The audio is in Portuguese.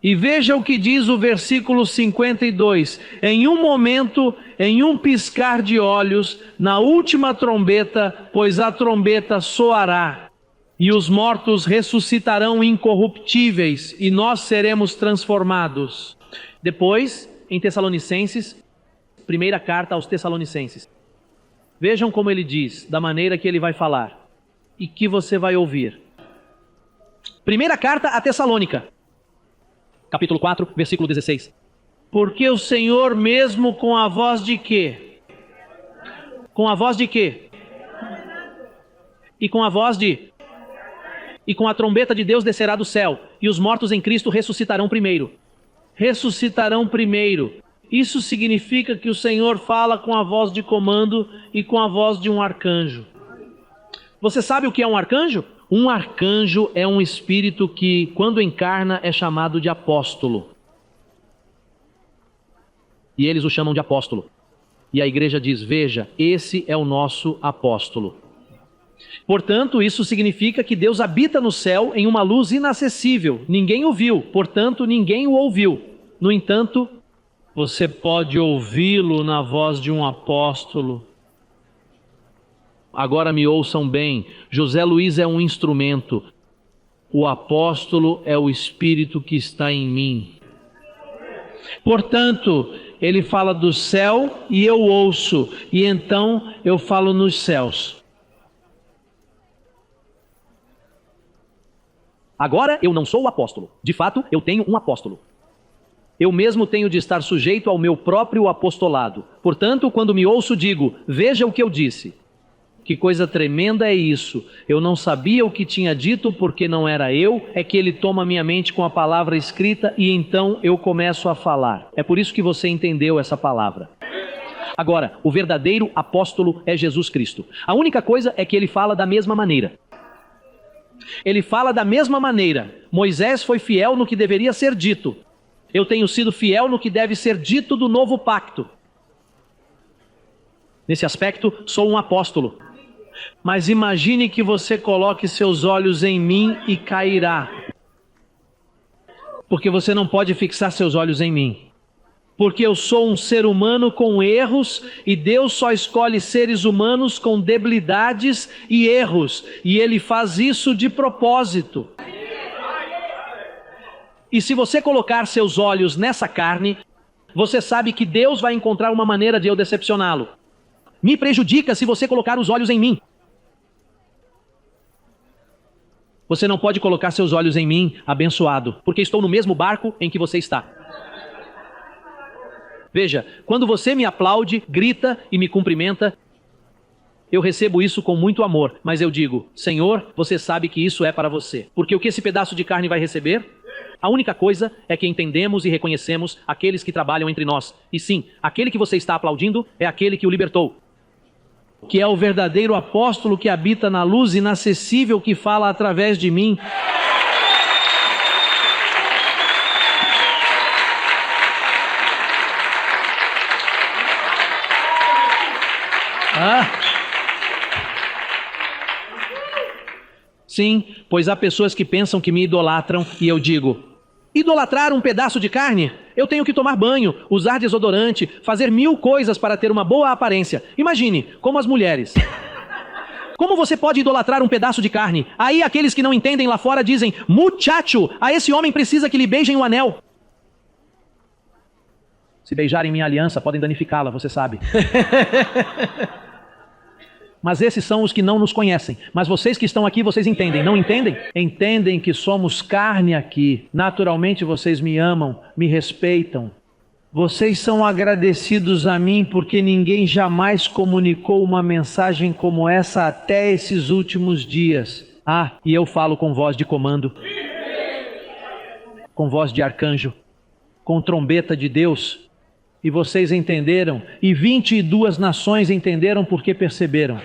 E veja o que diz o versículo 52. Em um momento, em um piscar de olhos, na última trombeta, pois a trombeta soará, e os mortos ressuscitarão incorruptíveis, e nós seremos transformados. Depois, em Tessalonicenses, primeira carta aos Tessalonicenses. Vejam como ele diz, da maneira que ele vai falar, e que você vai ouvir. Primeira carta a Tessalônica, capítulo 4, versículo 16. Porque o Senhor mesmo com a voz de quê? Com a voz de quê? E com a voz de... E com a trombeta de Deus descerá do céu, e os mortos em Cristo ressuscitarão primeiro. Ressuscitarão primeiro. Isso significa que o Senhor fala com a voz de comando e com a voz de um arcanjo. Você sabe o que é um arcanjo? Um arcanjo é um espírito que, quando encarna, é chamado de apóstolo. E eles o chamam de apóstolo. E a igreja diz, veja, esse é o nosso apóstolo. Portanto, isso significa que Deus habita no céu em uma luz inacessível. Ninguém o viu, portanto, ninguém o ouviu. No entanto, você pode ouvi-lo na voz de um apóstolo. Agora me ouçam bem, José Luiz é um instrumento. O apóstolo é o Espírito que está em mim. Portanto, ele fala do céu e eu ouço, e então eu falo nos céus. Agora eu não sou o apóstolo. De fato, eu tenho um apóstolo. Eu mesmo tenho de estar sujeito ao meu próprio apostolado. Portanto, quando me ouço, digo, veja o que eu disse. Que coisa tremenda é isso. Eu não sabia o que tinha dito porque não era eu, é que ele toma minha mente com a palavra escrita e então eu começo a falar. É por isso que você entendeu essa palavra. Agora, o verdadeiro apóstolo é Jesus Cristo. A única coisa é que ele fala da mesma maneira. Ele fala da mesma maneira. Moisés foi fiel no que deveria ser dito. Eu tenho sido fiel no que deve ser dito do novo pacto. Nesse aspecto, sou um apóstolo. Mas imagine que você coloque seus olhos em mim e cairá. Porque você não pode fixar seus olhos em mim. Porque eu sou um ser humano com erros e Deus só escolhe seres humanos com debilidades e erros. E Ele faz isso de propósito. E se você colocar seus olhos nessa carne, você sabe que Deus vai encontrar uma maneira de eu decepcioná-lo. Me prejudica se você colocar os olhos em mim. Você não pode colocar seus olhos em mim, abençoado, porque estou no mesmo barco em que você está. Veja, quando você me aplaude, grita e me cumprimenta, eu recebo isso com muito amor, mas eu digo, Senhor, você sabe que isso é para você. Porque o que esse pedaço de carne vai receber? A única coisa é que entendemos e reconhecemos aqueles que trabalham entre nós. E sim, aquele que você está aplaudindo é aquele que o libertou. Que é o verdadeiro apóstolo que habita na luz inacessível que fala através de mim. Sim, pois há pessoas que pensam que me idolatram e eu digo, idolatrar um pedaço de carne? Eu tenho que tomar banho, usar desodorante, fazer 1000 coisas para ter uma boa aparência. Imagine, como as mulheres. Como você pode idolatrar um pedaço de carne? Aí aqueles que não entendem lá fora dizem, muchacho, a esse homem precisa que lhe beijem o anel. Se beijarem minha aliança, podem danificá-la, você sabe. Mas esses são os que não nos conhecem. Mas vocês que estão aqui, vocês entendem, não entendem? Entendem que somos carne aqui. Naturalmente vocês me amam, me respeitam. Vocês são agradecidos a mim porque ninguém jamais comunicou uma mensagem como essa até esses últimos dias. Ah, e eu falo com voz de comando, com voz de arcanjo, com trombeta de Deus. E vocês entenderam, e 22 nações entenderam porque perceberam.